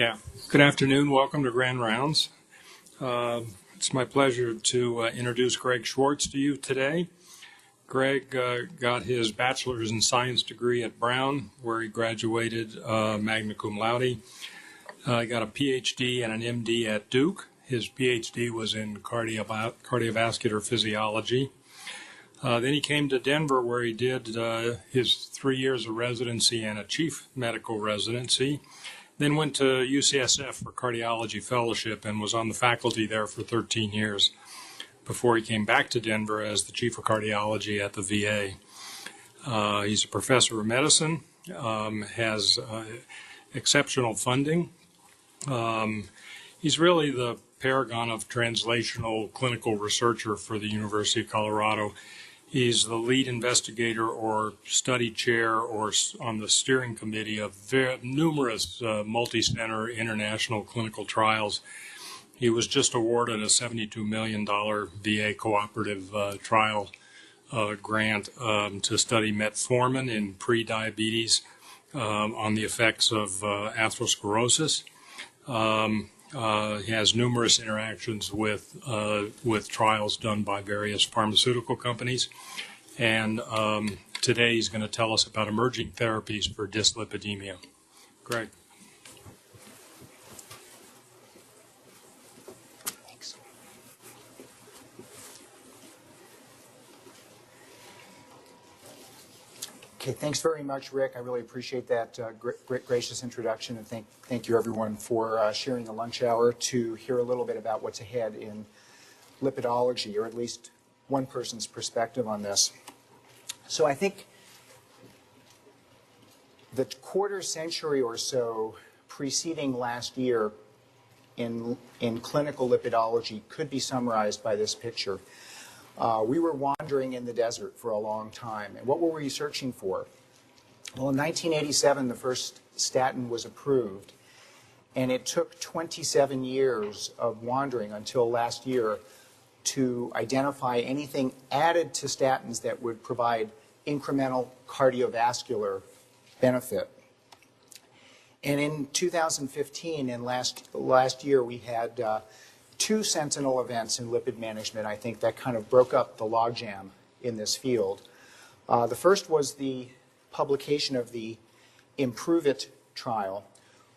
Yeah. Good afternoon. Welcome to Grand Rounds. It's my pleasure to introduce Greg Schwartz to you today. Greg got his bachelor's in science degree at Brown, where he graduated magna cum laude. He got a PhD and an MD at Duke. His PhD was in cardiovascular physiology. Then he came to Denver, where he did his 3 years of residency and a chief medical residency. Then went to UCSF for cardiology fellowship and was on the faculty there for 13 years before he came back to Denver as the chief of cardiology at the VA. He's a professor of medicine, has exceptional funding. He's really the paragon of translational clinical researcher for the University of Colorado. He's the lead investigator or study chair or on the steering committee of numerous multi-center international clinical trials. He was just awarded a $72 million VA cooperative trial grant to study metformin in pre-diabetes on the effects of atherosclerosis. He has numerous interactions with trials done by various pharmaceutical companies. And today he's going to tell us about emerging therapies for dyslipidemia. Greg. Thanks. Okay, thanks very much, Rick. I really appreciate that great gracious introduction, and thank you everyone for sharing the lunch hour to hear a little bit about what's ahead in lipidology, or at least one person's perspective on this. So I think the quarter century or so preceding last year in clinical lipidology could be summarized by this picture. We were wandering in the desert for a long time. And what were we searching for? Well, in 1987, the first statin was approved. And it took 27 years of wandering until last year to identify anything added to statins that would provide incremental cardiovascular benefit. And in 2015, and last year, we had two sentinel events in lipid management, I think, that kind of broke up the logjam in this field. The first was the publication of the Improve It trial,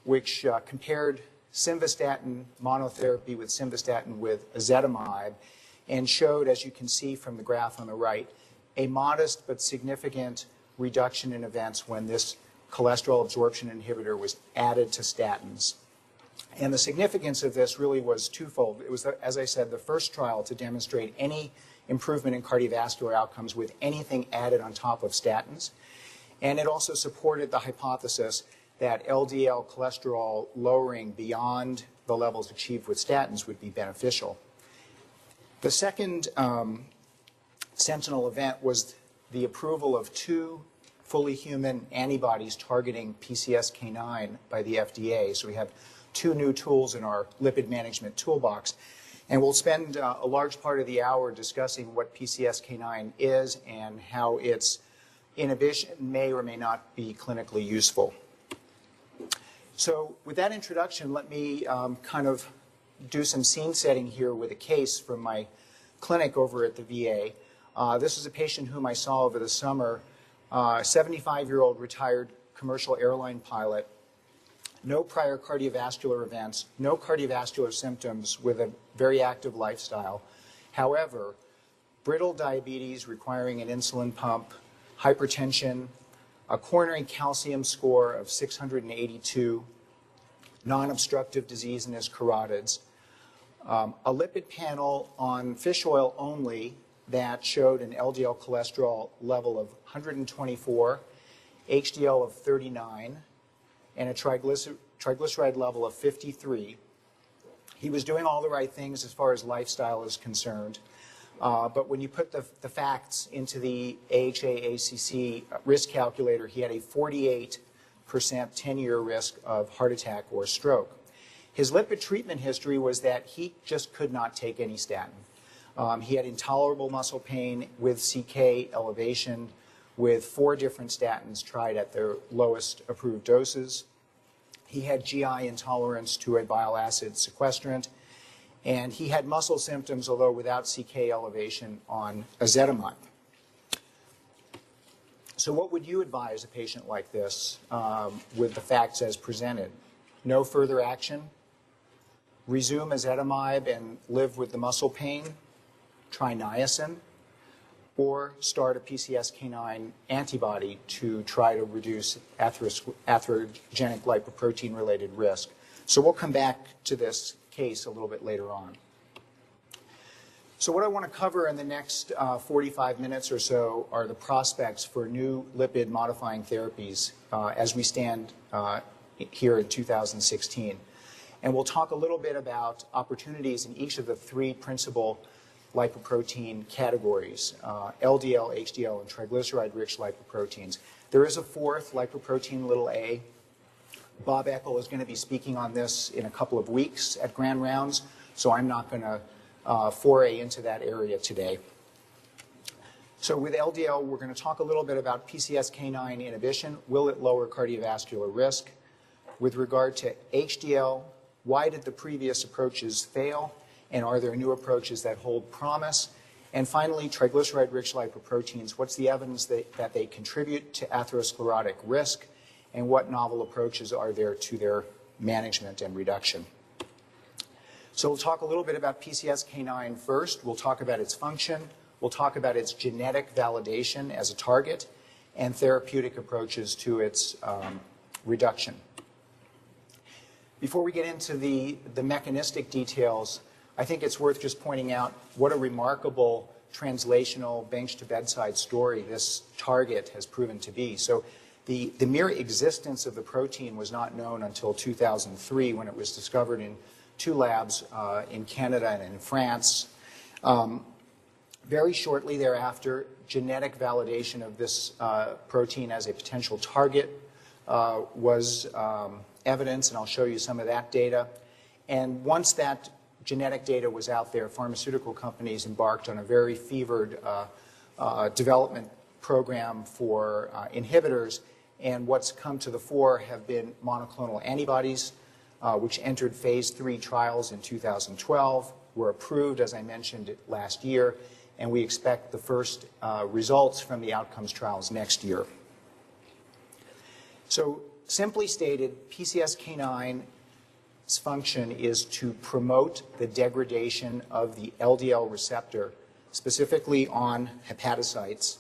which compared simvastatin monotherapy with simvastatin with ezetimibe and showed, as you can see from the graph on the right, a modest but significant reduction in events when this cholesterol absorption inhibitor was added to statins. And the significance of this really was twofold. It was, as I said, the first trial to demonstrate any improvement in cardiovascular outcomes with anything added on top of statins. And it also supported the hypothesis that LDL cholesterol lowering beyond the levels achieved with statins would be beneficial. The second sentinel event was the approval of two fully human antibodies targeting PCSK9 by the FDA. So we have two new tools in our lipid management toolbox. And we'll spend a large part of the hour discussing what PCSK9 is and how its inhibition may or may not be clinically useful. So with that introduction, let me kind of do some scene setting here with a case from my clinic over at the VA. This is a patient whom I saw over the summer, a 75-year-old retired commercial airline pilot. No prior cardiovascular events, no cardiovascular symptoms with a very active lifestyle. However, brittle diabetes requiring an insulin pump, hypertension, a coronary calcium score of 682, non-obstructive disease in his carotids, a lipid panel on fish oil only that showed an LDL cholesterol level of 124, HDL of 39, and a triglyceride level of 53. He was doing all the right things as far as lifestyle is concerned. But when you put the facts into the AHA-ACC risk calculator, he had a 48% 10-year risk of heart attack or stroke. His lipid treatment history was that he just could not take any statin. He had intolerable muscle pain with CK elevation, with 4 different statins tried at their lowest approved doses. He had GI intolerance to a bile acid sequestrant, and he had muscle symptoms, although without CK elevation on ezetimibe. So what would you advise a patient like this with the facts as presented? No further action? Resume ezetimibe and live with the muscle pain? Try niacin? Or start a PCSK9 antibody to try to reduce atherogenic lipoprotein-related risk? So we'll come back to this case a little bit later on. So what I want to cover in the next 45 minutes or so are the prospects for new lipid-modifying therapies as we stand here in 2016. And we'll talk a little bit about opportunities in each of the three principal lipoprotein categories, LDL, HDL, and triglyceride-rich lipoproteins. There is a fourth, lipoprotein little a. Bob Eckel is going to be speaking on this in a couple of weeks at Grand Rounds, so I'm not going to foray into that area today. So with LDL, we're going to talk a little bit about PCSK9 inhibition. Will it lower cardiovascular risk? With regard to HDL, why did the previous approaches fail? And are there new approaches that hold promise? And finally, triglyceride-rich lipoproteins. What's the evidence that they contribute to atherosclerotic risk? And what novel approaches are there to their management and reduction? So we'll talk a little bit about PCSK9 first. We'll talk about its function. We'll talk about its genetic validation as a target and therapeutic approaches to its reduction. Before we get into the mechanistic details, I think it's worth just pointing out what a remarkable translational bench-to-bedside story this target has proven to be. So the mere existence of the protein was not known until 2003 when it was discovered in two labs in Canada and in France. Very shortly thereafter, genetic validation of this protein as a potential target was evidence, and I'll show you some of that data. And once that genetic data was out there, pharmaceutical companies embarked on a very fevered development program for inhibitors, and what's come to the fore have been monoclonal antibodies, which entered phase 3 trials in 2012, were approved, as I mentioned, last year, and we expect the first results from the outcomes trials next year. So simply stated, PCSK9's function is to promote the degradation of the LDL receptor, specifically on hepatocytes,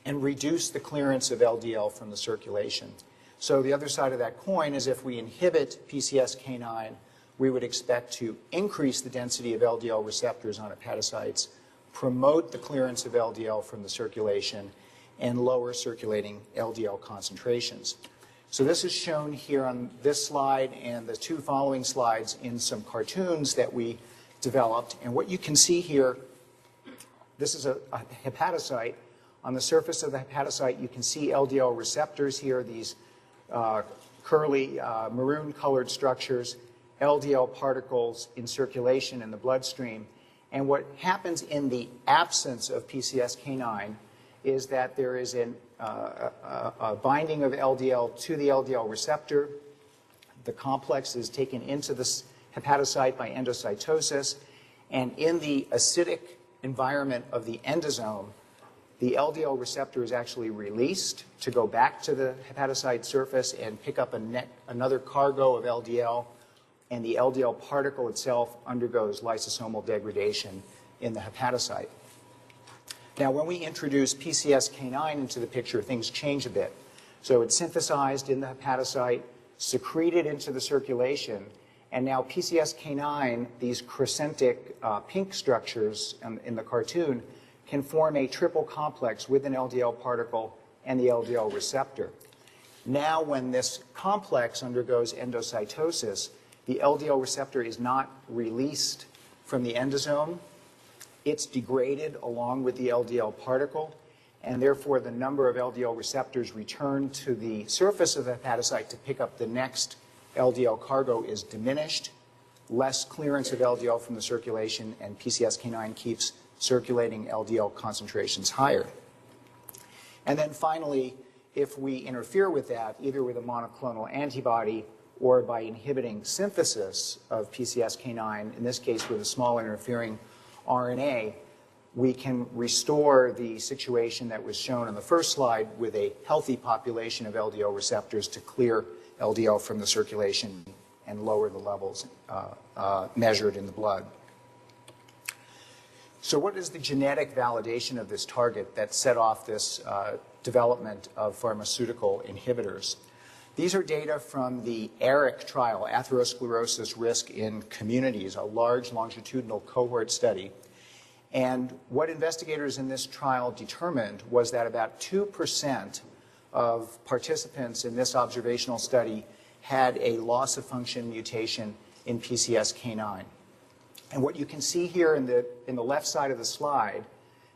and reduce the clearance of LDL from the circulation. So the other side of that coin is if we inhibit PCSK9, we would expect to increase the density of LDL receptors on hepatocytes, promote the clearance of LDL from the circulation, and lower circulating LDL concentrations. So this is shown here on this slide and the two following slides in some cartoons that we developed. And what you can see here, this is a hepatocyte. On the surface of the hepatocyte, you can see LDL receptors here, these curly maroon-colored structures, LDL particles in circulation in the bloodstream. And what happens in the absence of PCSK9 is that there is a binding of LDL to the LDL receptor. The complex is taken into the hepatocyte by endocytosis, and in the acidic environment of the endosome, the LDL receptor is actually released to go back to the hepatocyte surface and pick up another cargo of LDL, and the LDL particle itself undergoes lysosomal degradation in the hepatocyte. Now, when we introduce PCSK9 into the picture, things change a bit. So it's synthesized in the hepatocyte, secreted into the circulation, and now PCSK9, these crescentic pink structures in the cartoon, can form a triple complex with an LDL particle and the LDL receptor. Now, when this complex undergoes endocytosis, the LDL receptor is not released from the endosome. It's degraded along with the LDL particle, and therefore the number of LDL receptors returned to the surface of the hepatocyte to pick up the next LDL cargo is diminished, less clearance of LDL from the circulation, and PCSK9 keeps circulating LDL concentrations higher. And then finally, if we interfere with that, either with a monoclonal antibody or by inhibiting synthesis of PCSK9, in this case with a small interfering RNA, we can restore the situation that was shown on the first slide with a healthy population of LDL receptors to clear LDL from the circulation and lower the levels measured in the blood. So what is the genetic validation of this target that set off this development of pharmaceutical inhibitors? These are data from the ARIC trial, Atherosclerosis Risk in Communities, a large longitudinal cohort study. And what investigators in this trial determined was that about 2% of participants in this observational study had a loss of function mutation in PCSK9. And what you can see here in the left side of the slide,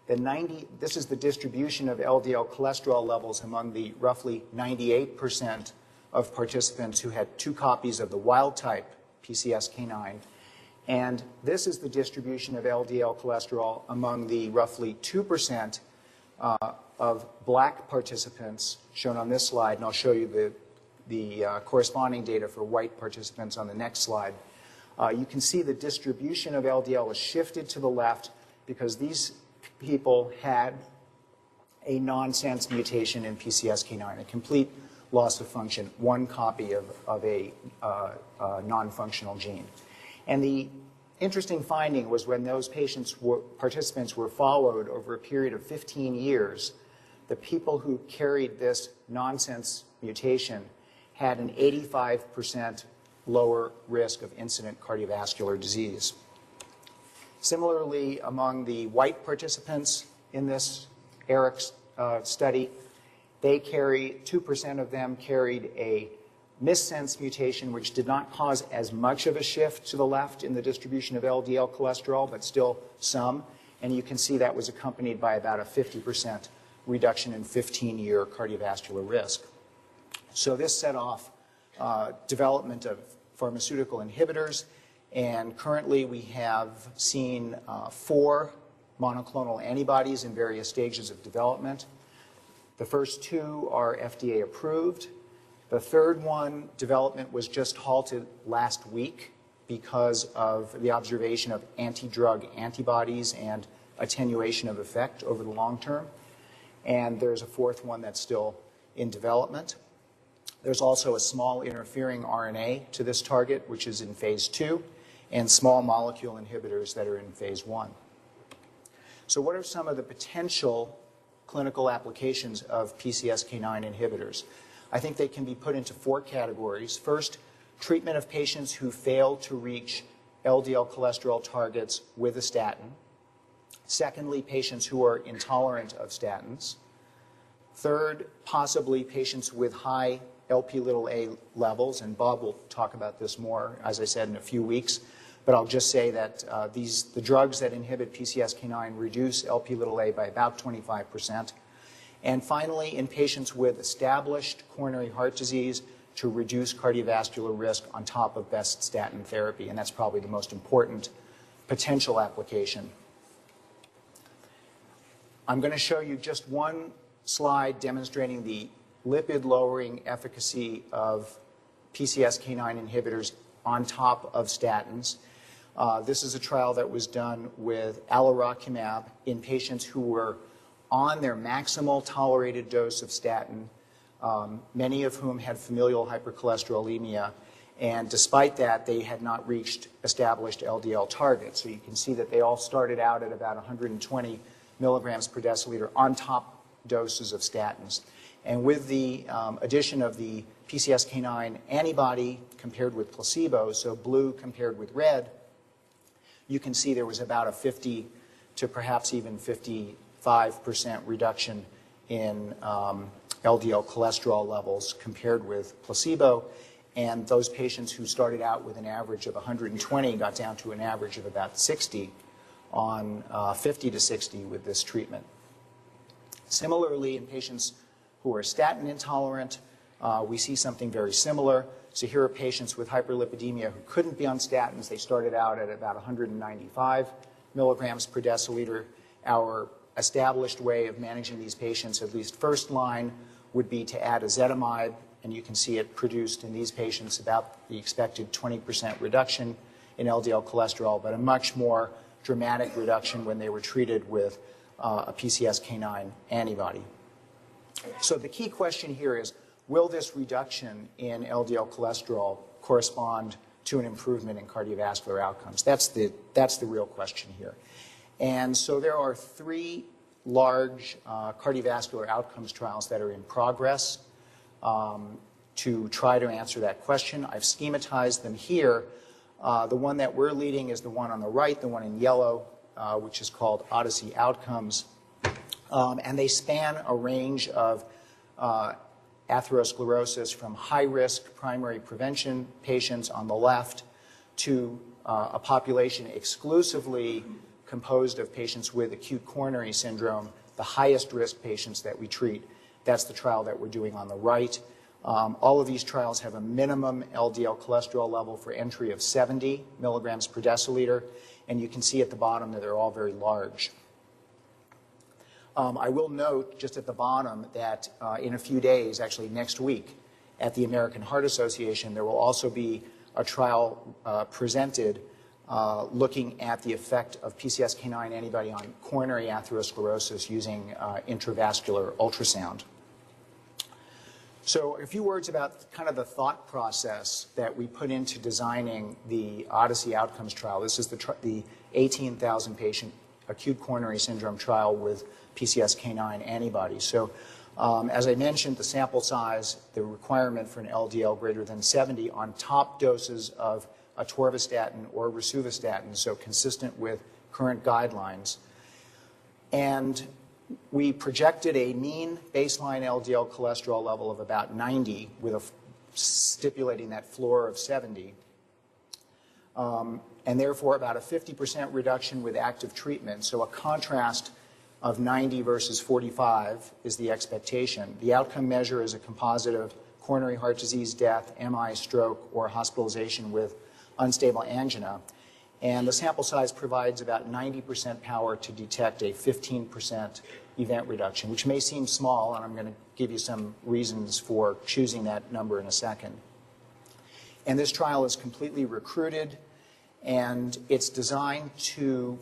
this is the distribution of LDL cholesterol levels among the roughly 98% of participants who had 2 copies of the wild type PCSK9. And this is the distribution of LDL cholesterol among the roughly 2% of black participants shown on this slide, and I'll show you the corresponding data for white participants on the next slide. You can see the distribution of LDL is shifted to the left because these people had a nonsense mutation in PCSK9, a complete loss of function, 1 copy of a non-functional gene. And the interesting finding was when those participants were followed over a period of 15 years, the people who carried this nonsense mutation had an 85% lower risk of incident cardiovascular disease. Similarly, among the white participants in this ARIC study, 2% of them carried a missense mutation, which did not cause as much of a shift to the left in the distribution of LDL cholesterol, but still some. And you can see that was accompanied by about a 50% reduction in 15-year cardiovascular risk. So this set off development of pharmaceutical inhibitors, and currently we have seen 4 monoclonal antibodies in various stages of development. The first 2 are FDA approved. The third one, development was just halted last week because of the observation of anti-drug antibodies and attenuation of effect over the long term. And there's a 4th one that's still in development. There's also a small interfering RNA to this target, which is in phase 2, and small molecule inhibitors that are in phase 1. So what are some of the potential clinical applications of PCSK9 inhibitors? I think they can be put into 4 categories. First, treatment of patients who fail to reach LDL cholesterol targets with a statin. Secondly, patients who are intolerant of statins. Third, possibly patients with high Lp(a) levels, and Bob will talk about this more, as I said, in a few weeks. But I'll just say that the drugs that inhibit PCSK9 reduce Lp(a) by about 25%. And finally, in patients with established coronary heart disease, to reduce cardiovascular risk on top of best statin therapy. And that's probably the most important potential application. I'm going to show you just one slide demonstrating the lipid-lowering efficacy of PCSK9 inhibitors on top of statins. This is a trial that was done with alirocumab in patients who were on their maximal tolerated dose of statin, many of whom had familial hypercholesterolemia, and despite that, they had not reached established LDL targets. So you can see that they all started out at about 120 milligrams per deciliter on top doses of statins. And with the addition of the PCSK9 antibody compared with placebo, so blue compared with red, you can see there was about a 50 to perhaps even 55% reduction in LDL cholesterol levels compared with placebo. And those patients who started out with an average of 120 got down to an average of about 60 on 50 to 60 with this treatment. Similarly, in patients who are statin intolerant, we see something very similar. So here are patients with hyperlipidemia who couldn't be on statins. They started out at about 195 milligrams per deciliter. Our established way of managing these patients, at least first line, would be to add ezetimibe, and you can see it produced in these patients about the expected 20% reduction in LDL cholesterol, but a much more dramatic reduction when they were treated with a PCSK9 antibody. So the key question here is, will this reduction in LDL cholesterol correspond to an improvement in cardiovascular outcomes? That's the real question here. And so there are 3 large cardiovascular outcomes trials that are in progress to try to answer that question. I've schematized them here. The one that we're leading is the one on the right, the one in yellow, which is called Odyssey Outcomes. And they span a range of atherosclerosis from high-risk primary prevention patients on the left to a population exclusively composed of patients with acute coronary syndrome, the highest risk patients that we treat. That's the trial that we're doing on the right. All of these trials have a minimum LDL cholesterol level for entry of 70 milligrams per deciliter, and you can see at the bottom that they're all very large. I will note just at the bottom that in a few days, actually next week, at the American Heart Association, there will also be a trial presented looking at the effect of PCSK9 antibody on coronary atherosclerosis using intravascular ultrasound. So a few words about kind of the thought process that we put into designing the Odyssey Outcomes trial. This is the 18,000 patient acute coronary syndrome trial with PCSK9 antibodies. So as I mentioned, the sample size, the requirement for an LDL greater than 70 on top doses of atorvastatin or rosuvastatin, so consistent with current guidelines. And we projected a mean baseline LDL cholesterol level of about 90 with stipulating that floor of 70. And therefore about a 50% reduction with active treatment. So a contrast of 90 versus 45 is the expectation. The outcome measure is a composite of coronary heart disease, death, MI, stroke, or hospitalization with unstable angina. And the sample size provides about 90% power to detect a 15% event reduction, which may seem small, and I'm going to give you some reasons for choosing that number in a second. And this trial is completely recruited, and it's designed to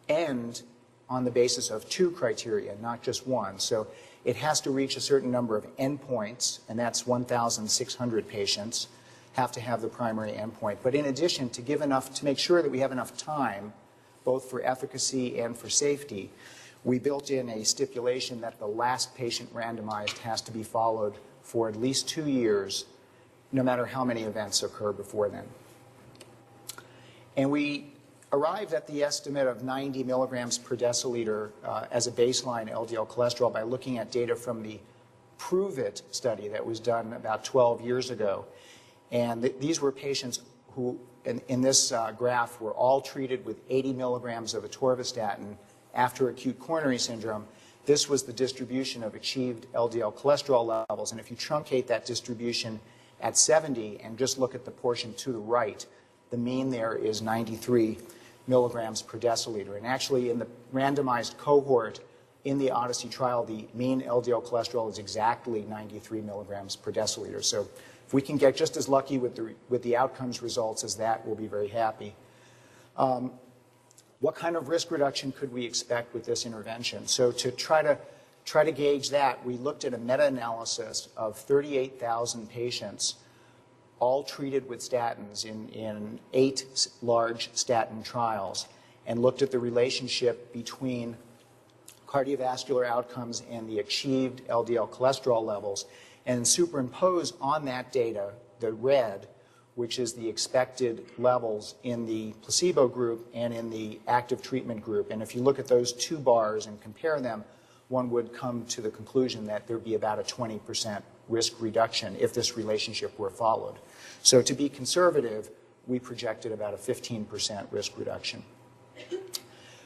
end on the basis of 2 criteria, not just 1. So it has to reach a certain number of endpoints, and that's 1,600 patients have to have the primary endpoint. But in addition, to make sure that we have enough time, both for efficacy and for safety, we built in a stipulation that the last patient randomized has to be followed for at least 2 years, no matter how many events occur before then. And we arrived at the estimate of 90 milligrams per deciliter as a baseline LDL cholesterol by looking at data from the Prove It study that was done about 12 years ago. And these were patients who, in this graph, were all treated with 80 milligrams of atorvastatin after acute coronary syndrome. This was the distribution of achieved LDL cholesterol levels. And if you truncate that distribution at 70 and just look at the portion to the right, the mean there is 93 milligrams per deciliter. And actually, in the randomized cohort in the Odyssey trial, the mean LDL cholesterol is exactly 93 milligrams per deciliter. So if we can get just as lucky with the outcomes results as that, we'll be very happy. What kind of risk reduction could we expect with this intervention? So to try to gauge that, we looked at a meta-analysis of 38,000 patients, all treated with statins in 8 large statin trials, and looked at the relationship between cardiovascular outcomes and the achieved LDL cholesterol levels, and superimpose on that data the red, which is the expected levels in the placebo group and in the active treatment group. And if you look at those 2 bars and compare them, one would come to the conclusion that there'd be about a 20% risk reduction if this relationship were followed. So to be conservative, we projected about a 15% risk reduction.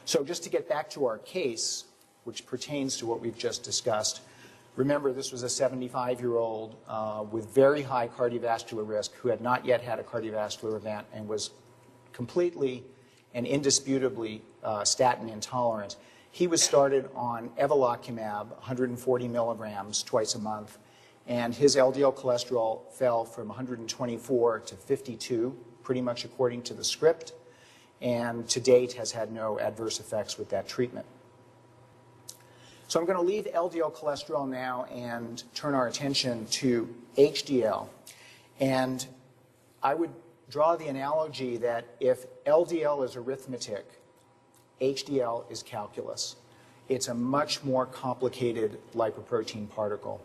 So just to get back to our case, which pertains to what we've just discussed, remember, this was a 75-year-old with very high cardiovascular risk who had not yet had a cardiovascular event and was completely and indisputably statin intolerant. He was started on evolocumab, 140 milligrams twice a month, and his LDL cholesterol fell from 124 to 52, pretty much according to the script, and to date has had no adverse effects with that treatment. So I'm going to leave LDL cholesterol now and turn our attention to HDL. And I would draw the analogy that if LDL is arithmetic, HDL is calculus. It's a much more complicated lipoprotein particle.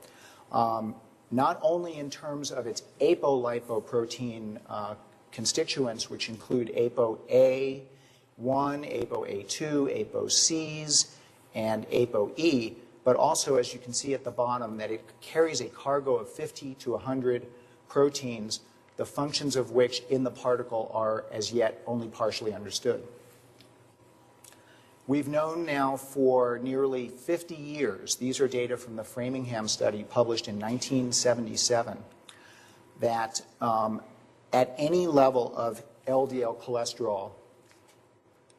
Not only in terms of its apolipoprotein constituents, which include ApoA1, ApoA2, ApoCs, and ApoE, but also, as you can see at the bottom, that it carries a cargo of 50 to 100 proteins, the functions of which in the particle are as yet only partially understood. We've known now for nearly 50 years, these are data from the Framingham study published in 1977, that at any level of LDL cholesterol,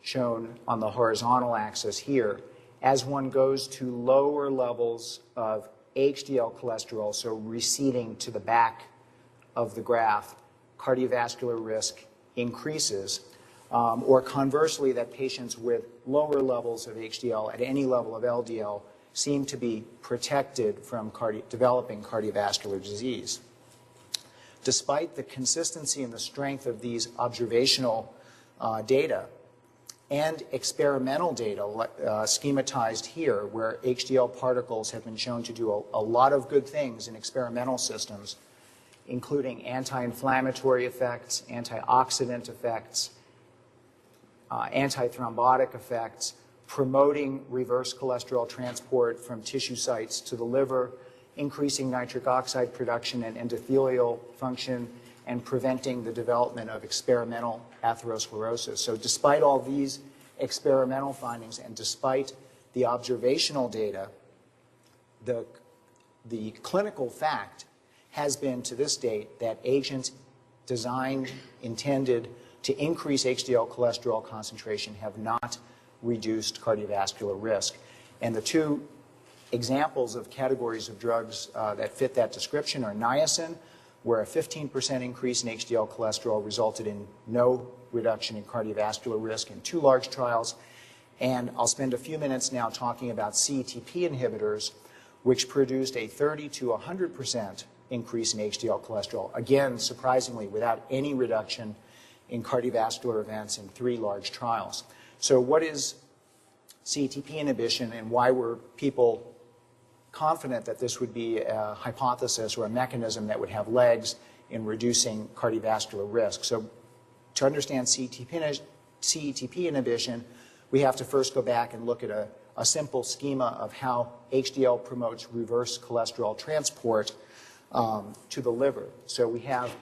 shown on the horizontal axis here, as one goes to lower levels of HDL cholesterol, so receding to the back of the graph, cardiovascular risk increases. Or conversely, that patients with lower levels of HDL at any level of LDL seem to be protected from developing cardiovascular disease. Despite the consistency and the strength of these observational data and experimental data schematized here, where HDL particles have been shown to do a lot of good things in experimental systems, including anti-inflammatory effects, antioxidant effects, antithrombotic effects, promoting reverse cholesterol transport from tissue sites to the liver, increasing nitric oxide production and endothelial function, and preventing the development of experimental atherosclerosis. So despite all these experimental findings and despite the observational data, the clinical fact has been to this date that agents designed, intended to increase HDL cholesterol concentration have not reduced cardiovascular risk. And the two examples of categories of drugs that fit that description are niacin, where a 15% increase in HDL cholesterol resulted in no reduction in cardiovascular risk in 2 large trials. And I'll spend a few minutes now talking about CETP inhibitors, which produced a 30 to 100% increase in HDL cholesterol, again, surprisingly, without any reduction in cardiovascular events in 3 large trials. So what is CETP inhibition, and why were people confident that this would be a hypothesis or a mechanism that would have legs in reducing cardiovascular risk? So to understand CETP inhibition, we have to first go back and look at a simple schema of how HDL promotes reverse cholesterol transport to the liver. So we have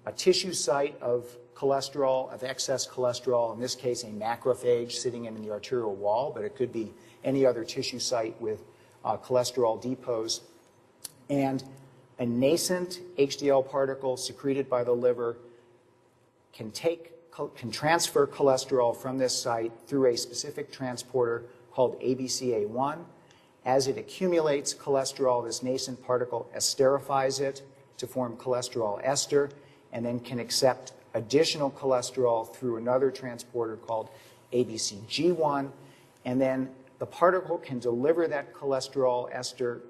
a tissue site of cholesterol, of excess cholesterol, in this case a macrophage sitting in the arterial wall, but it could be any other tissue site with cholesterol depots. And a nascent HDL particle secreted by the liver can transfer cholesterol from this site through a specific transporter called ABCA1. As it accumulates cholesterol, this nascent particle esterifies it to form cholesterol ester, and then can accept additional cholesterol through another transporter called ABCG1, and then the particle can deliver that cholesterol ester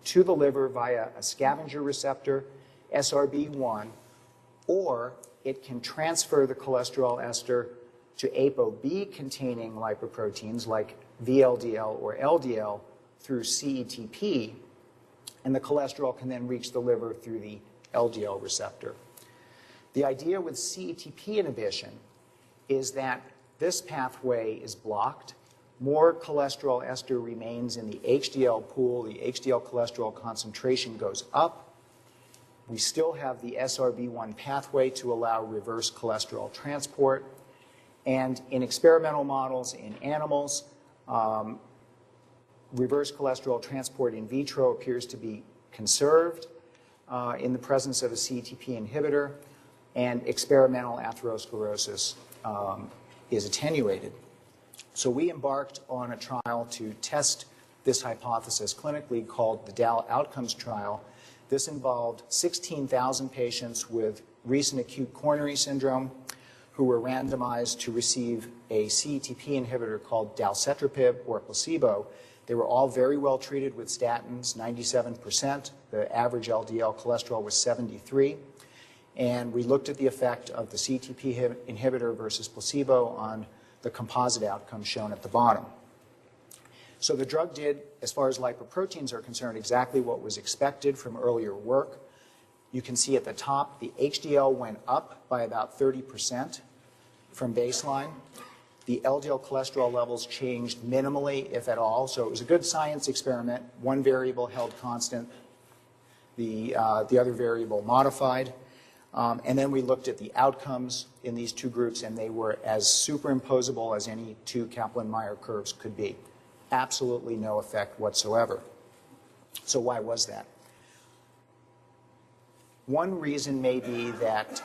to the liver via a scavenger receptor, SRB1, or it can transfer the cholesterol ester to ApoB-containing lipoproteins like VLDL or LDL through CETP, and the cholesterol can then reach the liver through the LDL receptor. The idea with CETP inhibition is that this pathway is blocked. More cholesterol ester remains in the HDL pool. The HDL cholesterol concentration goes up. We still have the SRB1 pathway to allow reverse cholesterol transport. And in experimental models in animals, reverse cholesterol transport in vitro appears to be conserved in the presence of a CETP inhibitor, and experimental atherosclerosis is attenuated. So we embarked on a trial to test this hypothesis clinically called the DAL Outcomes Trial. This involved 16,000 patients with recent acute coronary syndrome who were randomized to receive a CETP inhibitor called dalcetrapib or placebo. They were all very well treated with statins, 97%. The average LDL cholesterol was 73. And we looked at the effect of the CETP inhibitor versus placebo on the composite outcome shown at the bottom. So the drug did, as far as lipoproteins are concerned, exactly what was expected from earlier work. You can see at the top the HDL went up by about 30% from baseline. The LDL cholesterol levels changed minimally, if at all. So it was a good science experiment. One variable held constant, the other variable modified. And then we looked at the outcomes in these two groups, and they were as superimposable as any two Kaplan-Meier curves could be. Absolutely no effect whatsoever. So why was that? One reason may be that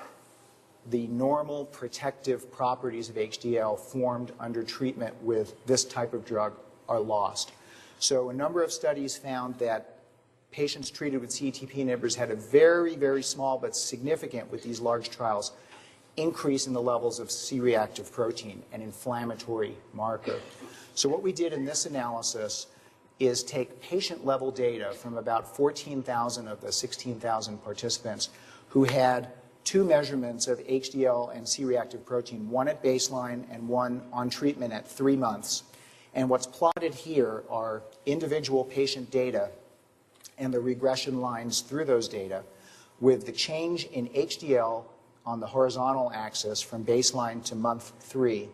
the normal protective properties of HDL formed under treatment with this type of drug are lost. So a number of studies found that patients treated with CETP inhibitors had a very, very small but significant, with these large trials, increase in the levels of C-reactive protein, an inflammatory marker. So what we did in this analysis is take patient-level data from about 14,000 of the 16,000 participants who had two measurements of HDL and C-reactive protein, one at baseline and one on treatment at 3 months. And what's plotted here are individual patient data and the regression lines through those data with the change in HDL on the horizontal axis from baseline to month 3,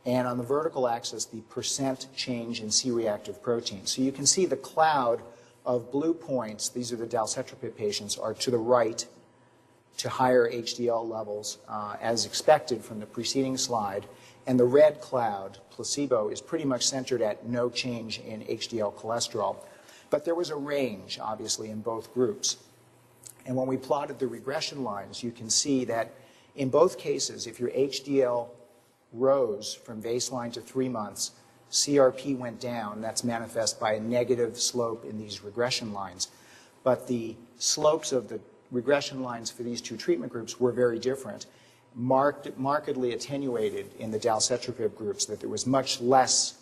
and on the vertical axis, the percent change in C-reactive protein. So you can see the cloud of blue points, these are the dalcetrapib patients, are to the right to higher HDL levels as expected from the preceding slide. And the red cloud, placebo, is pretty much centered at no change in HDL cholesterol. But there was a range, obviously, in both groups. And when we plotted the regression lines, you can see that in both cases, if your HDL rose from baseline to 3 months, CRP went down. That's manifest by a negative slope in these regression lines. But the slopes of the regression lines for these two treatment groups were very different, markedly attenuated in the dalcetrapib groups, that there was much less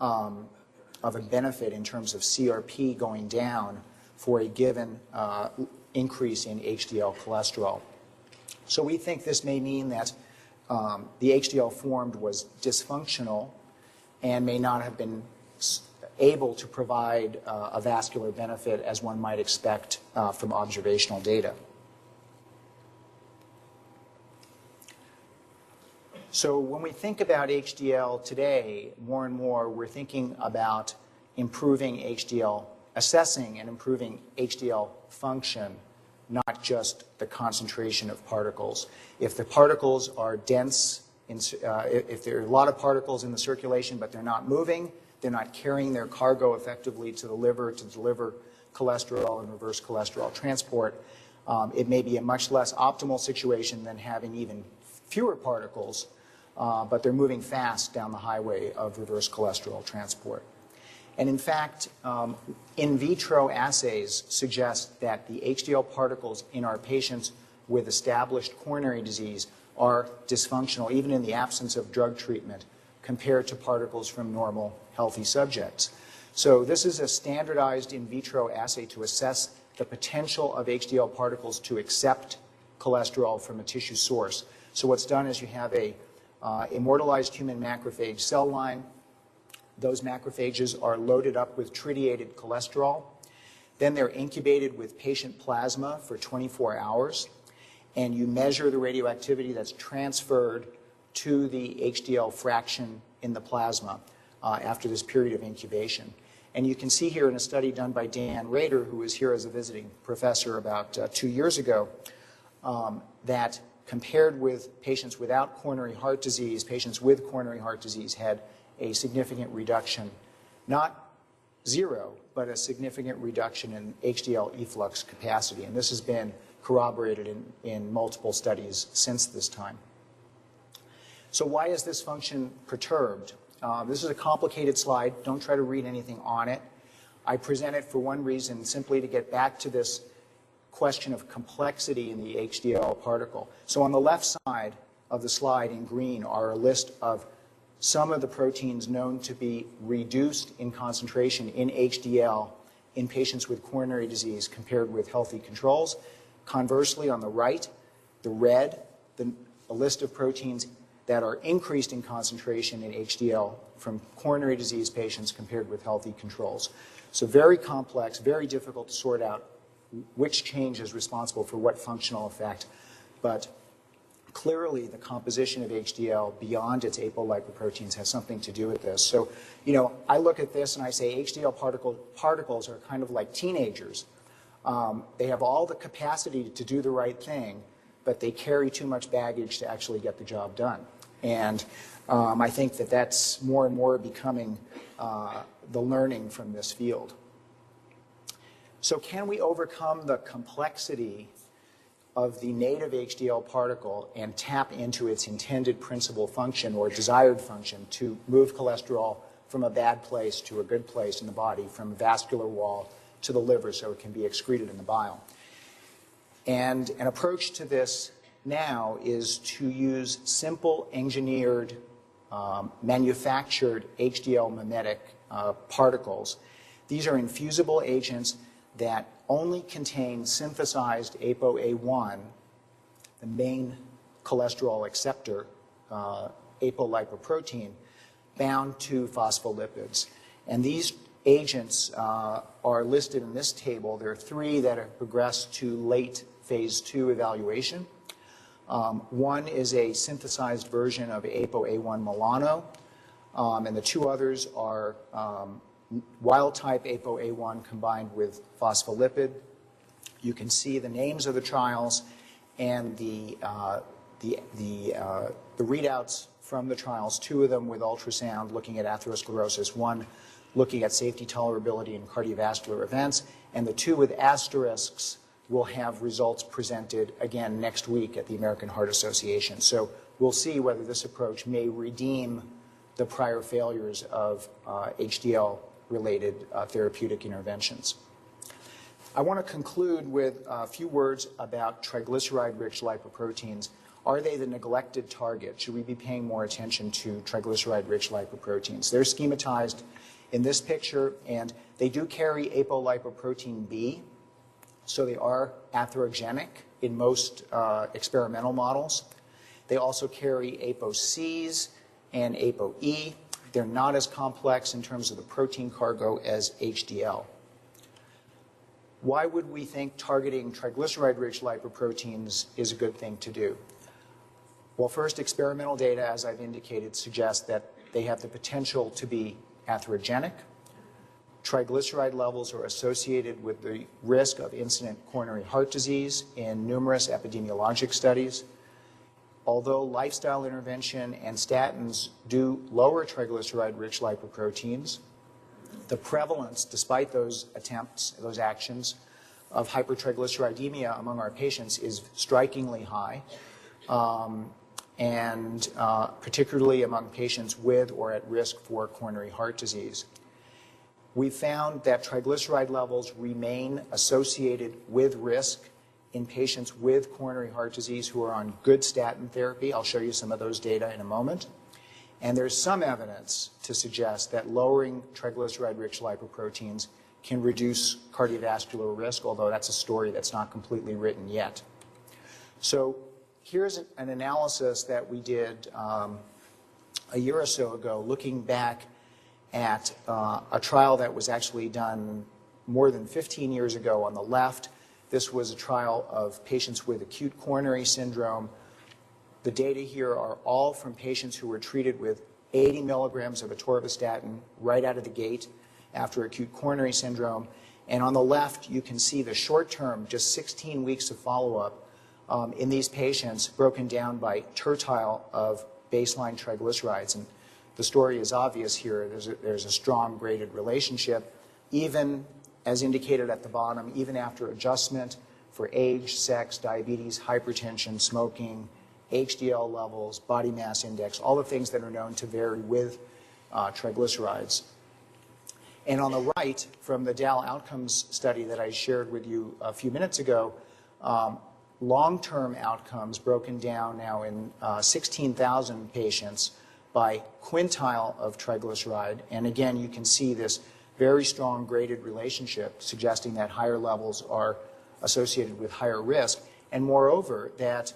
of a benefit in terms of CRP going down for a given increase in HDL cholesterol. So we think this may mean that the HDL formed was dysfunctional and may not have been able to provide a vascular benefit as one might expect from observational data. So when we think about HDL today, more and more we're thinking about improving HDL, assessing and improving HDL function, not just the concentration of particles. If the particles are dense, if there are a lot of particles in the circulation but they're not moving, they're not carrying their cargo effectively to the liver to deliver cholesterol and reverse cholesterol transport, it may be a much less optimal situation than having even fewer particles, but they're moving fast down the highway of reverse cholesterol transport. And in fact, in vitro assays suggest that the HDL particles in our patients with established coronary disease are dysfunctional, even in the absence of drug treatment, compared to particles from normal, healthy subjects. So this is a standardized in vitro assay to assess the potential of HDL particles to accept cholesterol from a tissue source. So what's done is you have a immortalized human macrophage cell line. Those macrophages are loaded up with tritiated cholesterol. Then they're incubated with patient plasma for 24 hours. And you measure the radioactivity that's transferred to the HDL fraction in the plasma after this period of incubation. And you can see here in a study done by Dan Rader, who was here as a visiting professor about 2 years ago, that compared with patients without coronary heart disease, patients with coronary heart disease had a significant reduction, not zero, but a significant reduction in HDL efflux capacity. And this has been corroborated in multiple studies since this time. So why is this function perturbed? This is a complicated slide. Don't try to read anything on it. I present it for one reason, simply to get back to this question of complexity in the HDL particle. So on the left side of the slide in green are a list of some of the proteins known to be reduced in concentration in HDL in patients with coronary disease compared with healthy controls. Conversely, on the right, the red, a list of proteins that are increased in concentration in HDL from coronary disease patients compared with healthy controls. So very complex, very difficult to sort out which change is responsible for what functional effect. But clearly, the composition of HDL beyond its apolipoproteins has something to do with this. So, I look at this and I say HDL particles are kind of like teenagers. They have all the capacity to do the right thing, but they carry too much baggage to actually get the job done. And I think that that's more and more becoming the learning from this field. So can we overcome the complexity of the native HDL particle and tap into its intended principal function or desired function to move cholesterol from a bad place to a good place in the body, from the vascular wall to the liver so it can be excreted in the bile? And an approach to this now is to use simple engineered manufactured HDL mimetic particles. These are infusible agents that only contain synthesized ApoA1, the main cholesterol acceptor, apolipoprotein, bound to phospholipids. And these agents are listed in this table. There are 3 that have progressed to late phase 2 evaluation. One is a synthesized version of ApoA1 Milano, and the 2 others are wild-type ApoA1 combined with phospholipid. You can see the names of the trials and the readouts from the trials, 2 of them with ultrasound looking at atherosclerosis, 1 looking at safety, tolerability, and cardiovascular events, and the 2 with asterisks will have results presented again next week at the American Heart Association. So we'll see whether this approach may redeem the prior failures of HDL-related therapeutic interventions. I want to conclude with a few words about triglyceride-rich lipoproteins. Are they the neglected target? Should we be paying more attention to triglyceride-rich lipoproteins? They're schematized in this picture, and they do carry apolipoprotein B, so they are atherogenic in most experimental models. They also carry ApoCs and ApoE. They're not as complex in terms of the protein cargo as HDL. Why would we think targeting triglyceride-rich lipoproteins is a good thing to do? Well, first, experimental data, as I've indicated, suggests that they have the potential to be atherogenic. Triglyceride levels are associated with the risk of incident coronary heart disease in numerous epidemiologic studies. Although lifestyle intervention and statins do lower triglyceride-rich lipoproteins, the prevalence, despite those attempts, those actions, of hypertriglyceridemia among our patients is strikingly high, and particularly among patients with or at risk for coronary heart disease. We found that triglyceride levels remain associated with risk in patients with coronary heart disease who are on good statin therapy. I'll show you some of those data in a moment. And there's some evidence to suggest that lowering triglyceride-rich lipoproteins can reduce cardiovascular risk, although that's a story that's not completely written yet. So here's an analysis that we did a year or so ago, looking back at a trial that was actually done more than 15 years ago. On the left, this was a trial of patients with acute coronary syndrome. The data here are all from patients who were treated with 80 milligrams of atorvastatin right out of the gate after acute coronary syndrome. And on the left, you can see the short-term, just 16 weeks of follow-up in these patients broken down by tertile of baseline triglycerides. And the story is obvious here. There's a strong graded relationship, even as indicated at the bottom, even after adjustment for age, sex, diabetes, hypertension, smoking, HDL levels, body mass index, all the things that are known to vary with triglycerides. And on the right, from the DAL outcomes study that I shared with you a few minutes ago, long-term outcomes broken down now in 16,000 patients by quintile of triglyceride. And again, you can see this very strong graded relationship suggesting that higher levels are associated with higher risk. And moreover, that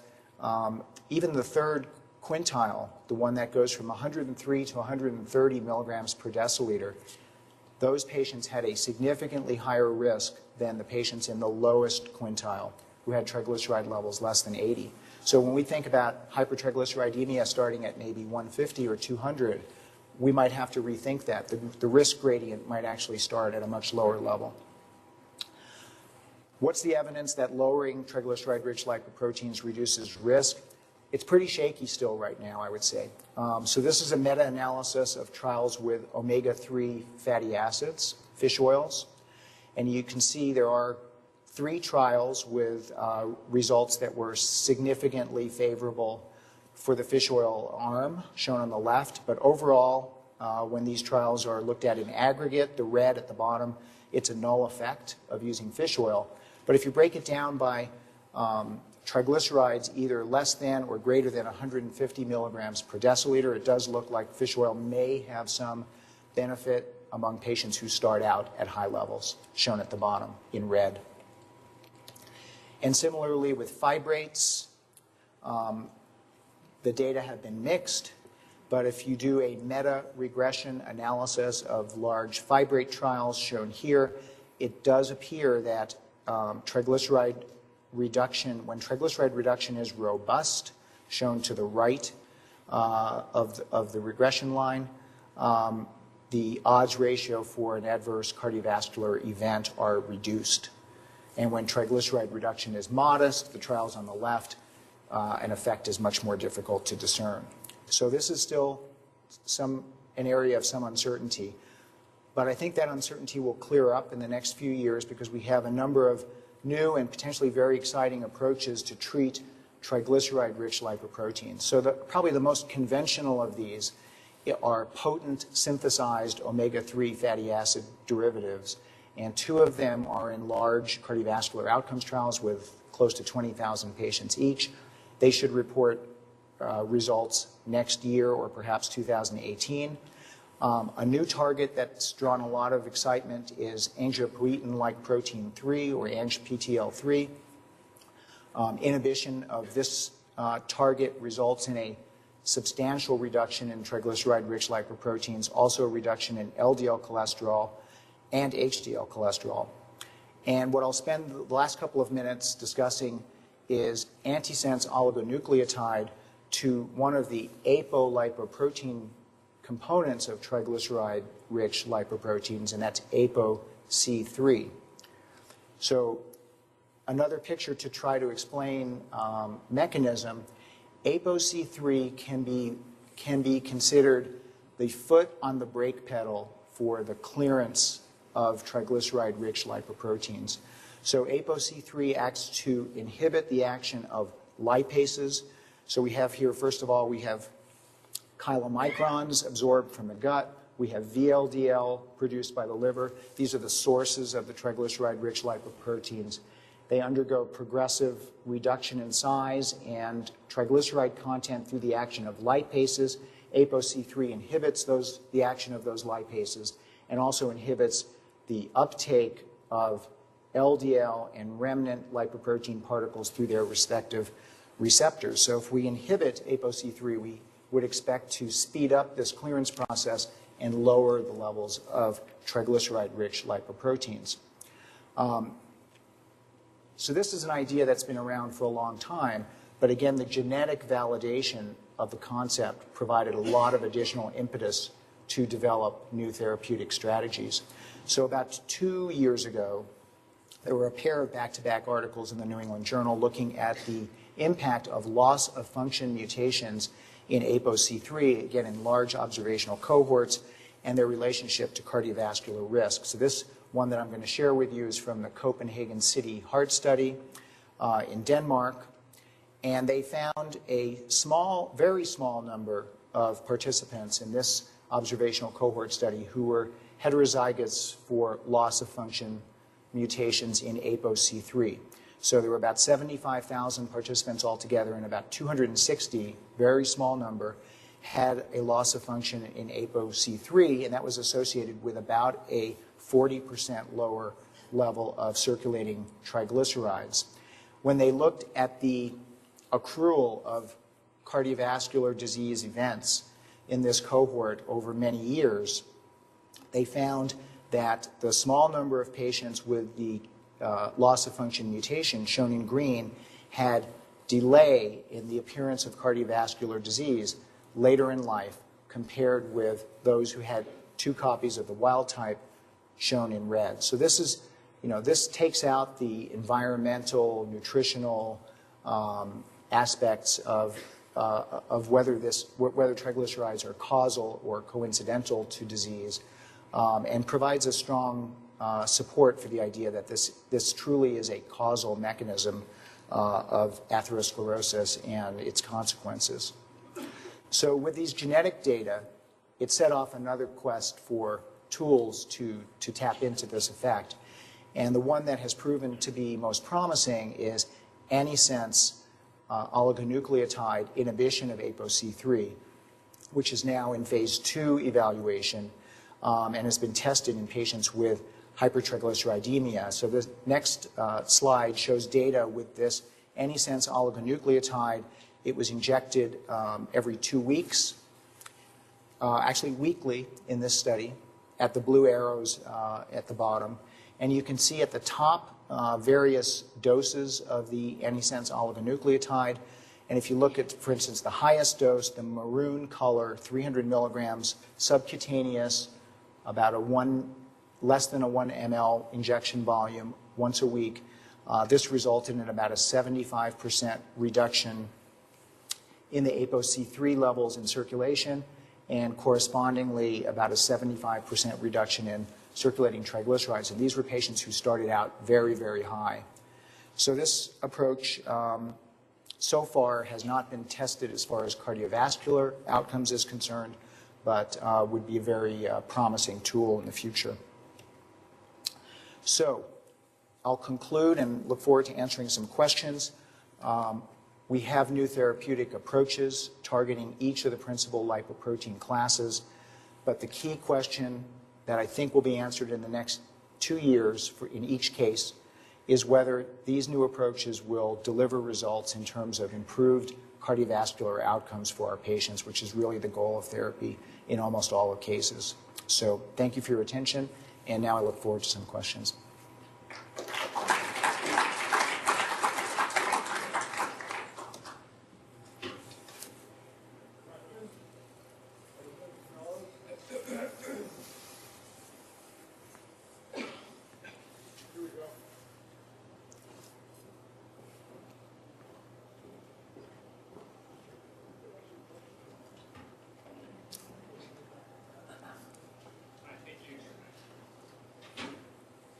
even the third quintile, the one that goes from 103 to 130 milligrams per deciliter, those patients had a significantly higher risk than the patients in the lowest quintile who had triglyceride levels less than 80. So when we think about hypertriglyceridemia starting at maybe 150 or 200, we might have to rethink that. The risk gradient might actually start at a much lower level. What's the evidence that lowering triglyceride-rich lipoproteins reduces risk? It's pretty shaky still right now, I would say. So this is a meta-analysis of trials with omega-3 fatty acids, fish oils. And you can see there are 3 trials with results that were significantly favorable for the fish oil arm, shown on the left. But overall, when these trials are looked at in aggregate, the red at the bottom, it's a null effect of using fish oil. But if you break it down by triglycerides either less than or greater than 150 milligrams per deciliter, it does look like fish oil may have some benefit among patients who start out at high levels, shown at the bottom in red. And similarly with fibrates, the data have been mixed, but if you do a meta-regression analysis of large fibrate trials shown here, it does appear that triglyceride reduction, when triglyceride reduction is robust, shown to the right of the regression line, the odds ratio for an adverse cardiovascular event are reduced. And when triglyceride reduction is modest, the trials on the left, an effect is much more difficult to discern. So this is still an area of some uncertainty. But I think that uncertainty will clear up in the next few years because we have a number of new and potentially very exciting approaches to treat triglyceride-rich lipoproteins. So probably the most conventional of these are potent synthesized omega-3 fatty acid derivatives, and 2 of them are in large cardiovascular outcomes trials with close to 20,000 patients each. They should report results next year or perhaps 2018. A new target that's drawn a lot of excitement is angiopoietin-like protein 3, or ANGPTL3. Inhibition of this target results in a substantial reduction in triglyceride-rich lipoproteins, also a reduction in LDL cholesterol and HDL cholesterol. And what I'll spend the last couple of minutes discussing is antisense oligonucleotide to one of the apolipoprotein components of triglyceride-rich lipoproteins, and that's ApoC3. So another picture to try to explain mechanism, ApoC3 can be considered the foot on the brake pedal for the clearance of triglyceride-rich lipoproteins. So ApoC3 acts to inhibit the action of lipases. So we have here, first of all, we have chylomicrons absorbed from the gut. We have VLDL produced by the liver. These are the sources of the triglyceride-rich lipoproteins. They undergo progressive reduction in size and triglyceride content through the action of lipases. ApoC3 inhibits the action of those lipases and also inhibits the uptake of LDL and remnant lipoprotein particles through their respective receptors. So if we inhibit ApoC3, we would expect to speed up this clearance process and lower the levels of triglyceride-rich lipoproteins. So this is an idea that's been around for a long time, but again, the genetic validation of the concept provided a lot of additional impetus to develop new therapeutic strategies. So about 2 years ago, there were a pair of back-to-back articles in the New England Journal looking at the impact of loss of function mutations in ApoC3, again in large observational cohorts, and their relationship to cardiovascular risk. So this one that I'm going to share with you is from the Copenhagen City Heart Study in Denmark, and they found a small, very small number of participants in this observational cohort study who were heterozygous for loss of function mutations in ApoC3. So there were about 75,000 participants altogether, and about 260, very small number, had a loss of function in ApoC3, and that was associated with about a 40% lower level of circulating triglycerides. When they looked at the accrual of cardiovascular disease events in this cohort over many years, they found that the small number of patients with the loss of function mutation, shown in green, had delay in the appearance of cardiovascular disease later in life compared with those who had 2 copies of the wild type, shown in red. So this is, this takes out the environmental, nutritional aspects of whether triglycerides are causal or coincidental to disease, and provides a strong support for the idea that this truly is a causal mechanism of atherosclerosis and its consequences. So with these genetic data, it set off another quest for tools to tap into this effect. And the one that has proven to be most promising is antisense oligonucleotide inhibition of ApoC3, which is now in phase 2 evaluation and has been tested in patients with hypertriglyceridemia. So the next slide shows data with this antisense oligonucleotide. It was injected every 2 weeks, actually weekly in this study, at the blue arrows at the bottom. And you can see at the top various doses of the antisense oligonucleotide. And if you look at, for instance, the highest dose, the maroon color, 300 milligrams subcutaneous, about less than a 1 ml injection volume once a week, this resulted in about a 75% reduction in the ApoC3 levels in circulation, and correspondingly about a 75% reduction in circulating triglycerides. And these were patients who started out very, very high. So this approach so far has not been tested as far as cardiovascular outcomes is concerned, but would be a very promising tool in the future. So I'll conclude and look forward to answering some questions. We have new therapeutic approaches targeting each of the principal lipoprotein classes, but the key question that I think will be answered in the next 2 years in each case is whether these new approaches will deliver results in terms of improved cardiovascular outcomes for our patients, which is really the goal of therapy in almost all of cases. So thank you for your attention, and now I look forward to some questions.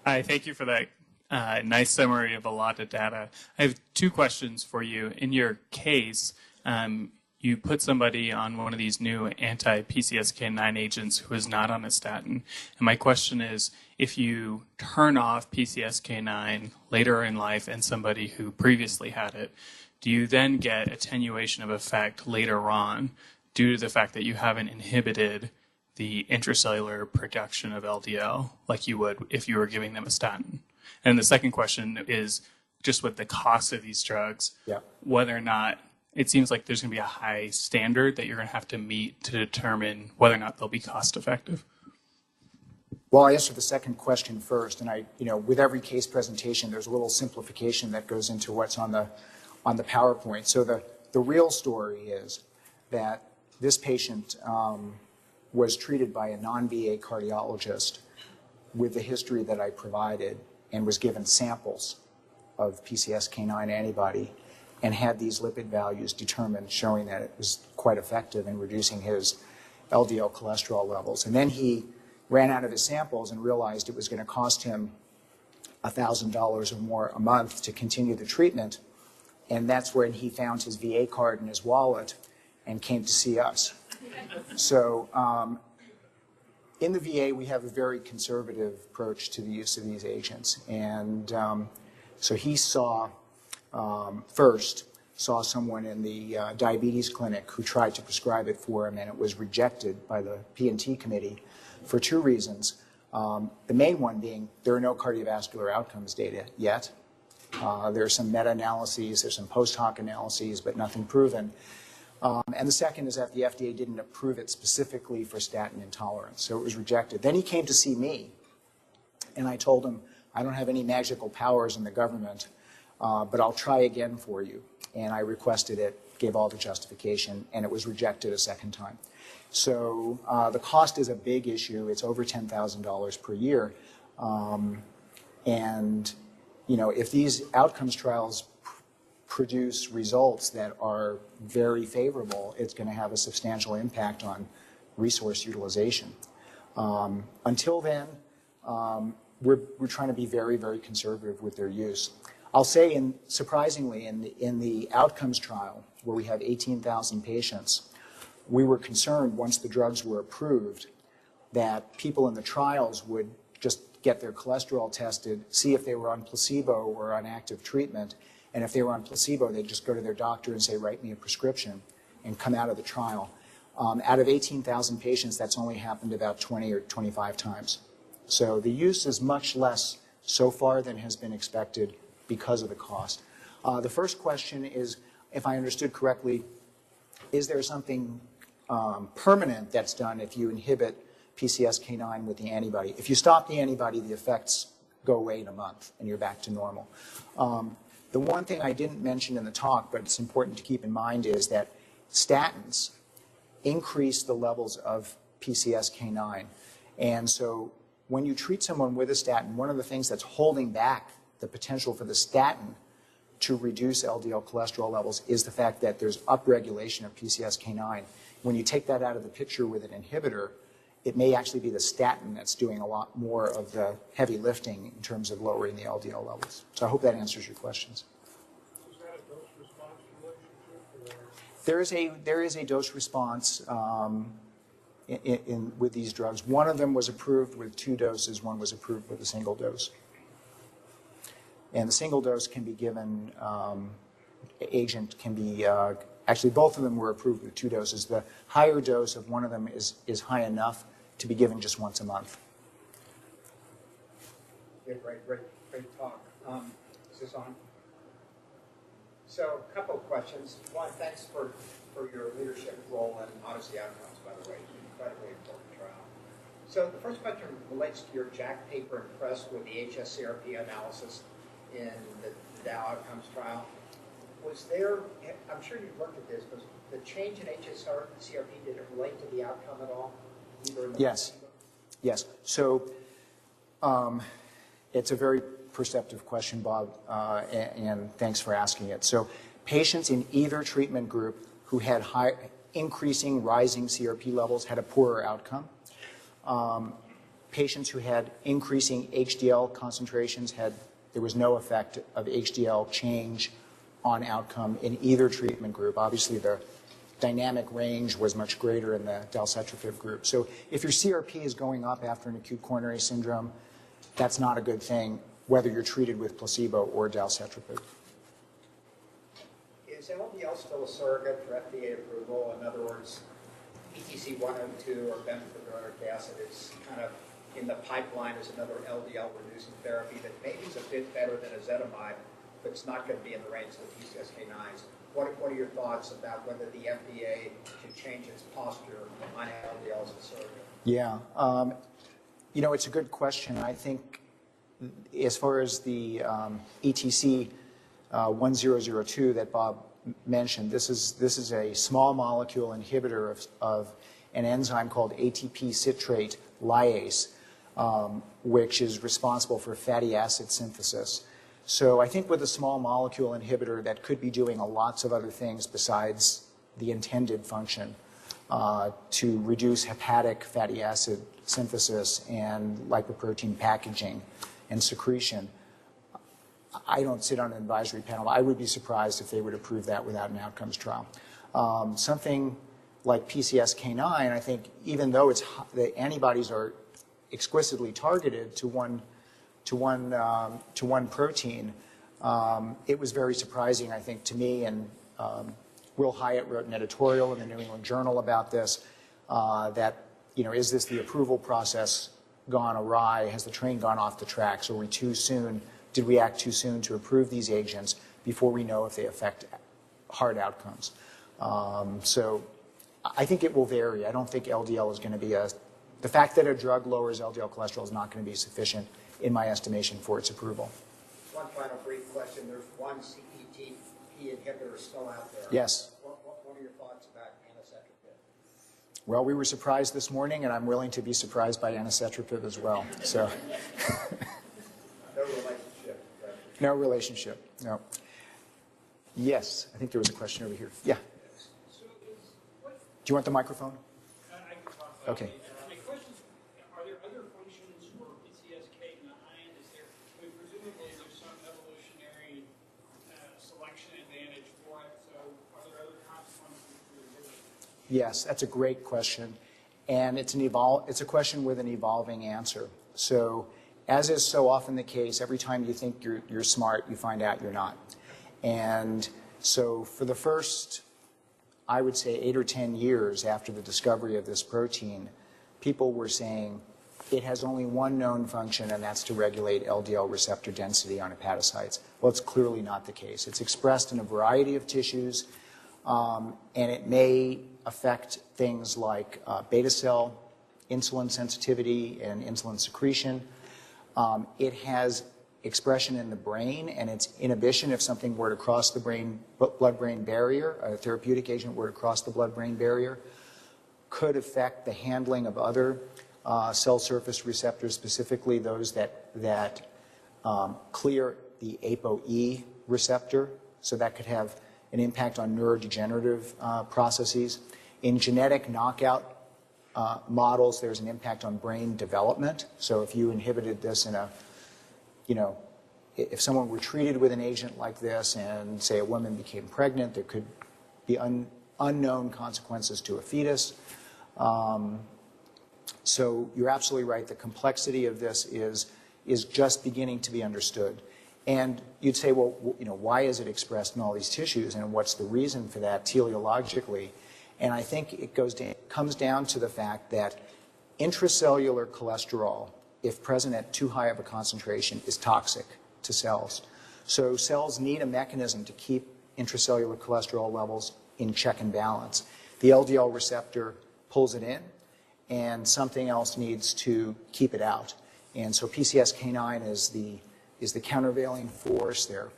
Hi, thank you for that nice summary of a lot of data. I have 2 questions for you. In your case, you put somebody on one of these new anti-PCSK9 agents who is not on a statin. And my question is, if you turn off PCSK9 later in life in somebody who previously had it, do you then get attenuation of effect later on due to the fact that you haven't inhibited the intracellular production of LDL like you would if you were giving them a statin? And the second question is just with the cost of these drugs, whether or not it seems like there's going to be a high standard that you're going to have to meet to determine whether or not they'll be cost effective. Well, I answer the second question first, and with every case presentation, there's a little simplification that goes into what's on the PowerPoint. So the real story is that this patient was treated by a non-VA cardiologist with the history that I provided and was given samples of PCSK9 antibody and had these lipid values determined, showing that it was quite effective in reducing his LDL cholesterol levels. And then he ran out of his samples and realized it was going to cost him $1,000 or more a month to continue the treatment. And that's when he found his VA card in his wallet and came to see us. So in the VA, we have a very conservative approach to the use of these agents. And so he saw, first, saw someone in the diabetes clinic who tried to prescribe it for him, and it was rejected by the P&T committee for two reasons. The main one being there are no cardiovascular outcomes data yet. There are some meta-analyses, there's some post-hoc analyses, but nothing proven. And the second is that the FDA didn't approve it specifically for statin intolerance, so it was rejected. Then he came to see me, and I told him, I don't have any magical powers in the government, but I'll try again for you. And I requested it, gave all the justification, and it was rejected a second time. So the cost is a big issue. It's over $10,000 per year. And you know, if these outcomes trials produce results that are very favorable, it's going to have a substantial impact on resource utilization. Until then, we're trying to be very, very conservative with their use. I'll say, surprisingly, in the outcomes trial, where we have 18,000 patients, we were concerned once the drugs were approved that people in the trials would just get their cholesterol tested, see if they were on placebo or on active treatment, and if they were on placebo, they'd just go to their doctor and say, write me a prescription, and come out of the trial. Out of 18,000 patients, that's only happened about 20 or 25 times. So the use is much less so far than has been expected because of the cost. The first question is, if I understood correctly, is there something permanent that's done if you inhibit PCSK9 with the antibody? If you stop the antibody, the effects go away in a month and you're back to normal. The one thing I didn't mention in the talk, but it's important to keep in mind, is that statins increase the levels of PCSK9. And so when you treat someone with a statin, one of the things that's holding back the potential for the statin to reduce LDL cholesterol levels is the fact that there's upregulation of PCSK9. When you take that out of the picture with an inhibitor, it may actually be the statin that's doing a lot more of the heavy lifting in terms of lowering the LDL levels. So I hope that answers your questions. Is that a dose-response relationship? There is a dose response with these drugs. One of them was approved with 2 doses, one was approved with a single dose. And the single dose can be given, agent can be, actually both of them were approved with 2 doses. The higher dose of one of them is high enough to be given just once a month. Yeah, great talk. Is this on? So a couple of questions. One, thanks for your leadership role in Odyssey Outcomes, by the way. It's an incredibly important trial. So the first question relates to your JACC paper and press with the HSCRP analysis in the Dow Outcomes trial. Was there, I'm sure you've looked at this, was the change in HSCRP, did it relate to the outcome at all? Either in the Yes. Yes. So it's a very perceptive question, Bob, and thanks for asking it. So patients in either treatment group who had increasing, rising CRP levels had a poorer outcome. Patients who had increasing HDL concentrations there was no effect of HDL change on outcome in either treatment group. Obviously, the dynamic range was much greater in the dalcetrapib group. So if your CRP is going up after an acute coronary syndrome, that's not a good thing, whether you're treated with placebo or dalcetrapib. Is LDL still a surrogate for FDA approval? In other words, ETC 102 or bempedoic acid is kind of in the pipeline as another LDL reducing therapy that maybe is a bit better than ezetimibe, but it's not going to be in the range of the PCSK9s. What are your thoughts about whether the FDA should change its posture on LDL as a surrogate? Yeah. You know, it's a good question. I think as far as the ETC 1002 that Bob mentioned, this is a small molecule inhibitor of an enzyme called ATP citrate lyase, which is responsible for fatty acid synthesis. So I think with a small molecule inhibitor that could be doing lots of other things besides the intended function to reduce hepatic fatty acid synthesis and lipoprotein packaging and secretion. I don't sit on an advisory panel. I would be surprised if they would approve that without an outcomes trial. Something like PCSK9, I think even though the antibodies are exquisitely targeted to one protein, it was very surprising, I think, to me, and Will Hyatt wrote an editorial in the New England Journal about this, that, is this the approval process gone awry? Has the train gone off the tracks? Are we too soon? Did we act too soon to approve these agents before we know if they affect hard outcomes? So I think it will vary. I don't think LDL is going to be the fact that a drug lowers LDL cholesterol is not going to be sufficient, in my estimation, for its approval. One final brief question. There's one CETP inhibitor still out there. Yes. What are your thoughts about anacetrapib? Well, we were surprised this morning, and I'm willing to be surprised by anacetrapib as well. So, No relationship. Right? no relationship. No. Yes, I think there was a question over here. Yeah. So Do you want the microphone? I can talk about Okay. it. My question is, are there other functions for PCSK9? Is there, presumably there's some evolutionary selection advantage for it, so are there other consequences to inhibiting? Yes, that's a great question. And it's a question with an evolving answer. So, as is so often the case, every time you think you're smart, you find out you're not. And so for the first, I would say, 8 or 10 years after the discovery of this protein, people were saying it has only one known function, and that's to regulate LDL receptor density on hepatocytes. Well, it's clearly not the case. It's expressed in a variety of tissues, and it may affect things like beta cell, insulin sensitivity, and insulin secretion. It has expression in the brain, and its inhibition, if something were to cross the blood-brain barrier, a therapeutic agent were to cross the blood-brain barrier, could affect the handling of other cell surface receptors, specifically those that clear the ApoE receptor. So that could have an impact on neurodegenerative processes. In genetic knockout models, there's an impact on brain development. So if you inhibited this in if someone were treated with an agent like this and, say, a woman became pregnant, there could be unknown consequences to a fetus. So you're absolutely right. The complexity of this is just beginning to be understood. And you'd say, well, why is it expressed in all these tissues, and what's the reason for that teleologically? And I think it comes down to the fact that intracellular cholesterol, if present at too high of a concentration, is toxic to cells. So cells need a mechanism to keep intracellular cholesterol levels in check and balance. The LDL receptor pulls it in, and something else needs to keep it out. And so PCSK9 is the countervailing force there.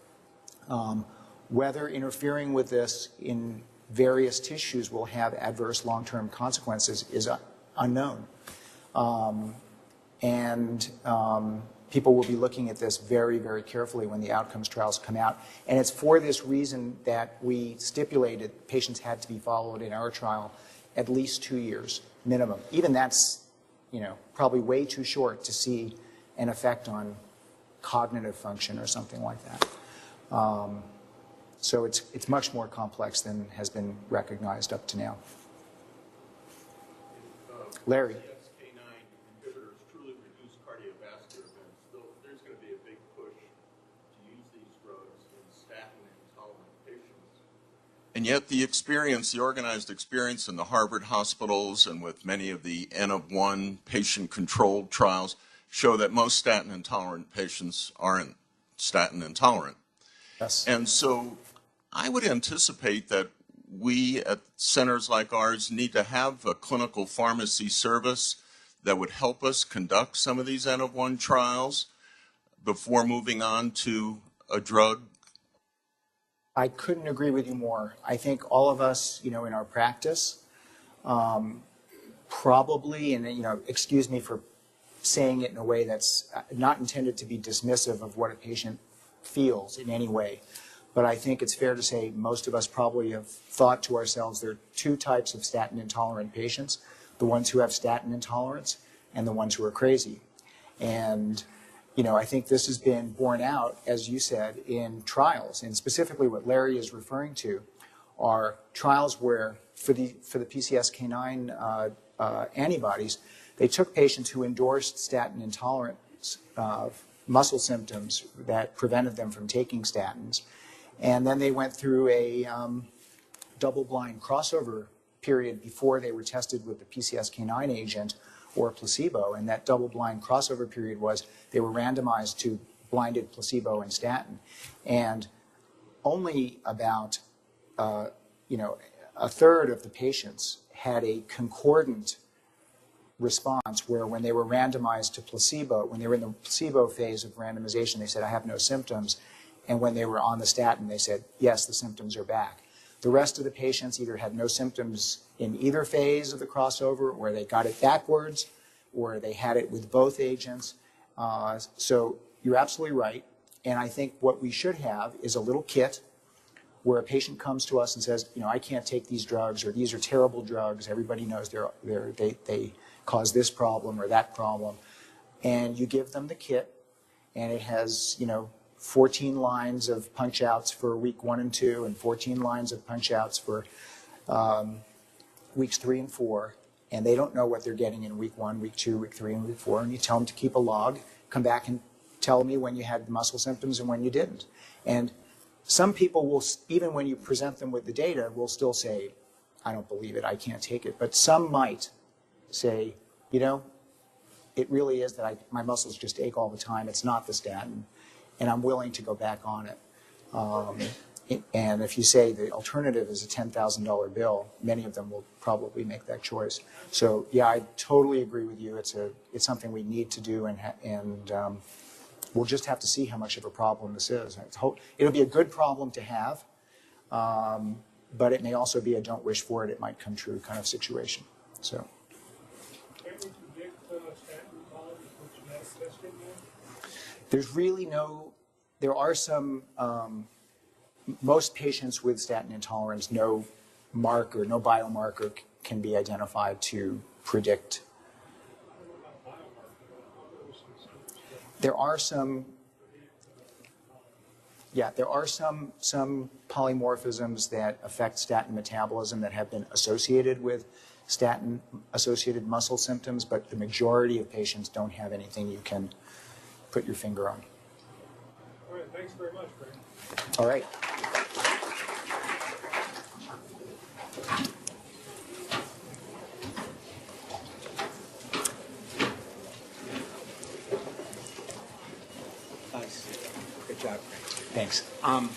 Whether interfering with this in various tissues will have adverse long-term consequences is unknown. People will be looking at this very, very carefully when the outcomes trials come out. And it's for this reason that we stipulated patients had to be followed in our trial at least 2 years minimum. Even that's, probably way too short to see an effect on cognitive function or something like that. So it's much more complex than has been recognized up to now. Larry. And yet the organized experience in the Harvard hospitals and with many of the N of 1 patient-controlled trials show that most statin-intolerant patients aren't statin-intolerant. Yes. And so I would anticipate that we at centers like ours need to have a clinical pharmacy service that would help us conduct some of these N of 1 trials before moving on to a drug. I couldn't agree with you more. I think all of us, in our practice, probably, and excuse me for saying it in a way that's not intended to be dismissive of what a patient feels in any way, but I think it's fair to say most of us probably have thought to ourselves there are two types of statin intolerant patients: the ones who have statin intolerance and the ones who are crazy. And I think this has been borne out, as you said, in trials. And specifically what Larry is referring to are trials where for the PCSK9 antibodies, they took patients who endorsed statin intolerance muscle symptoms that prevented them from taking statins, and then they went through a double-blind crossover period before they were tested with the PCSK9 agent or a placebo, and that double-blind crossover period was they were randomized to blinded placebo and statin, and only about a third of the patients had a concordant response where when they were randomized to placebo, when they were in the placebo phase of randomization, they said, I have no symptoms. And when they were on the statin, they said, yes, the symptoms are back. The rest of the patients either had no symptoms in either phase of the crossover, or they got it backwards, or they had it with both agents. So you're absolutely right. And I think what we should have is a little kit where a patient comes to us and says, I can't take these drugs, or these are terrible drugs. Everybody knows they cause this problem or that problem. And you give them the kit, and it has, 14 lines of punch outs for week 1 and 2, and 14 lines of punch outs for weeks 3 and 4. And they don't know what they're getting in week 1, week 2, week 3, and week 4. And you tell them to keep a log, come back and tell me when you had muscle symptoms and when you didn't. And some people will, even when you present them with the data, will still say, I don't believe it, I can't take it. But some might say, it really is that my muscles just ache all the time. It's not the statin, and I'm willing to go back on it. And if you say the alternative is a $10,000 bill, many of them will probably make that choice. So yeah, I totally agree with you. It's something we need to do, and we'll just have to see how much of a problem this is. It'll be a good problem to have, but it may also be a don't wish for it, it might come true kind of situation. So. Can we predict statin intolerance for genetic testing now? There's really there are some, most patients with statin intolerance, no biomarker can be identified to predict. There are some polymorphisms that affect statin metabolism that have been associated with statin-associated muscle symptoms, but the majority of patients don't have anything you can put your finger on. All right, thanks very much, Greg. All right. Good job, Greg. Thanks.